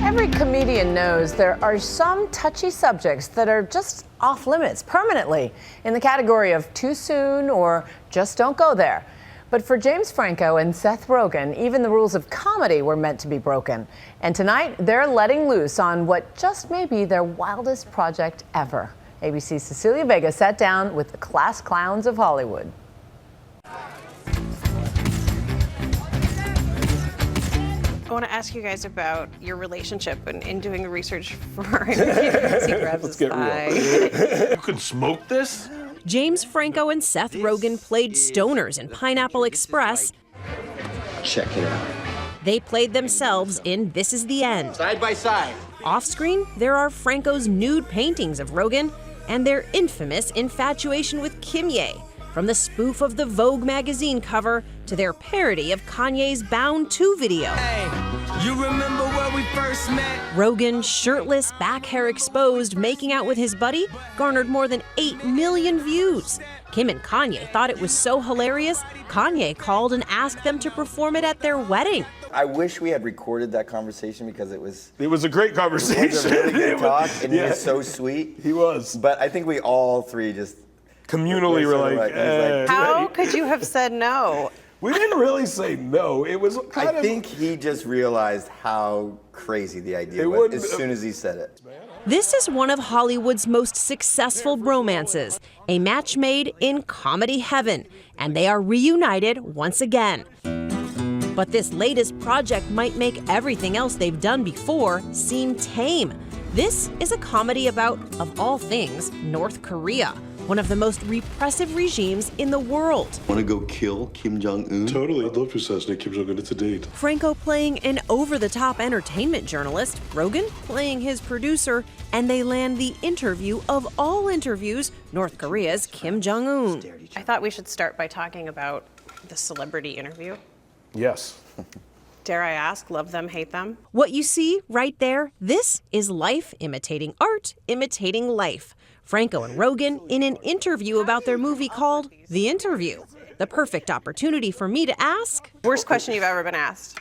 Every comedian knows there are some touchy subjects that are just off limits permanently in the category of too soon or just don't go there. But for James Franco and Seth Rogen, even the rules of comedy were meant to be broken. And tonight, they're letting loose on what just may be their wildest project ever. ABC's Cecilia Vega sat down with the class clowns of Hollywood. I want to ask you guys about your relationship in doing the research for our interview. Let's get real. You can smoke this? James Franco and Seth Rogen played stoners in Pineapple Express. Check it out. They played themselves in This Is the End. Side by side. Off-screen, there are Franco's nude paintings of Rogen and their infamous infatuation with Kim Ye, from the spoof of the Vogue magazine cover to their parody of Kanye's Bound 2 video. Hey, you remember where we first met? Rogen, shirtless, back hair exposed, making out with his buddy, garnered more than 8 million views. Kim and Kanye thought it was so hilarious, Kanye called and asked them to perform it at their wedding. I wish we had recorded that conversation because it was a great conversation. It was a really good talk, and he was so sweet. He was. But I think we all three just communally were like, how could you have said no? We didn't really say no. It was kind of... I think he just realized how crazy the idea was as soon as he said it. This is one of Hollywood's most successful bromances, a match made in comedy heaven, and they are reunited once again. But this latest project might make everything else they've done before seem tame. This is a comedy about, of all things, North Korea, one of the most repressive regimes in the world. Want to go kill Kim Jong-un? Totally. I'd love to assassinate Kim Jong-un. It's a date. Franco playing an over-the-top entertainment journalist, Rogen playing his producer, and they land the interview of all interviews, North Korea's Kim Jong-un. I thought we should start by talking about the celebrity interview. Yes. Dare I ask, love them, hate them? What you see right there, this is life imitating art, imitating life. Franco and Rogen in an interview about their movie called The Interview. The perfect opportunity for me to ask. Worst question you've ever been asked?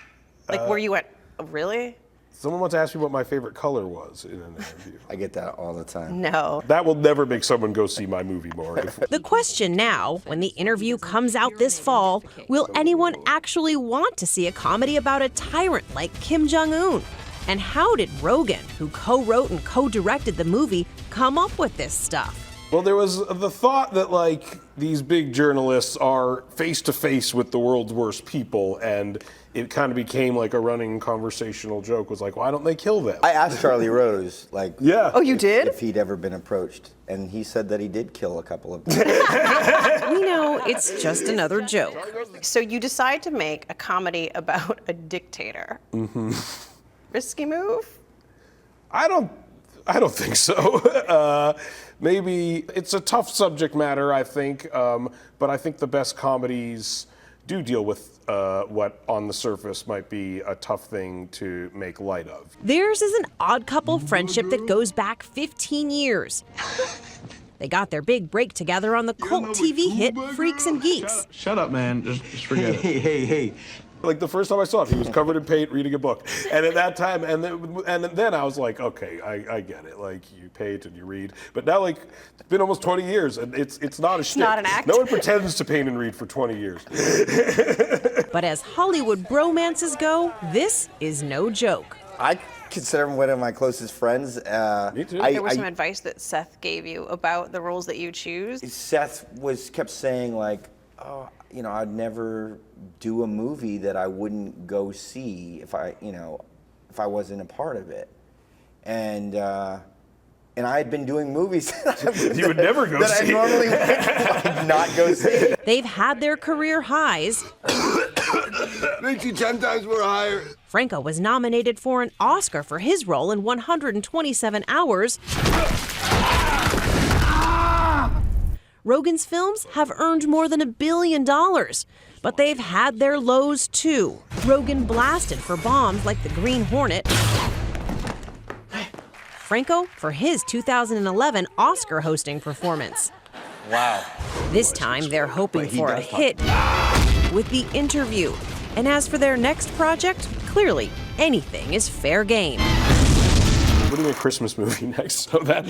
Like where you went, oh, really? Someone once asked me what my favorite color was in an interview. I get that all the time. No. That will never make someone go see my movie more. The question now, when the interview comes out this fall, will anyone actually want to see a comedy about a tyrant like Kim Jong-un? And how did Rogen, who co-wrote and co-directed the movie, come up with this stuff? Well, there was the thought that, like, these big journalists are face-to-face with the world's worst people, and it kind of became like a running conversational joke, was like, why don't they kill them? I asked Charlie Rose, like, yeah. Oh, you did? If he'd ever been approached, and he said that he did kill a couple of people. We know it's just another joke. So you decide to make a comedy about a dictator. Mm-hmm. Risky move? I don't think so. Maybe it's a tough subject matter, I think, but I think the best comedies do deal with what on the surface might be a tough thing to make light of. Theirs is an odd couple friendship that goes back 15 years. They got their big break together on the cult TV hit Freaks and Geeks. Shut up, man. Just forget it. Hey. Like the first time I saw it, he was covered in paint reading a book. And at that time, and then I was like, okay, I get it. Like, you paint and you read. But now, like, it's been almost 20 years, and it's not a shtick. Not an act. No one pretends to paint and read for 20 years. But as Hollywood bromances go, this is no joke. I consider him one of my closest friends. Me too. There was some advice that Seth gave you about the roles that you choose. Seth kept saying, like, oh, you know, I'd never do a movie that I wouldn't go see if I wasn't a part of it. And I had been doing movies that you would never go see. I normally would not go see. They've had their career highs. Makes you 10 times more higher. Franco was nominated for an Oscar for his role in 127 Hours. Rogen's films have earned more than $1 billion, but they've had their lows too. Rogen blasted for bombs like the Green Hornet. Franco for his 2011 Oscar hosting performance. Wow. This time they're hoping for a hit with The Interview. And as for their next project, clearly anything is fair game. We're doing a Christmas movie next, so that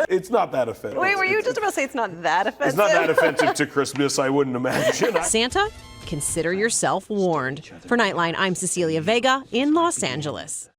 it's not that offensive. Wait, were you just about to say it's not that offensive? It's not that offensive to Christmas, I wouldn't imagine. Santa, consider yourself warned. For Nightline, I'm Cecilia Vega in Los Angeles.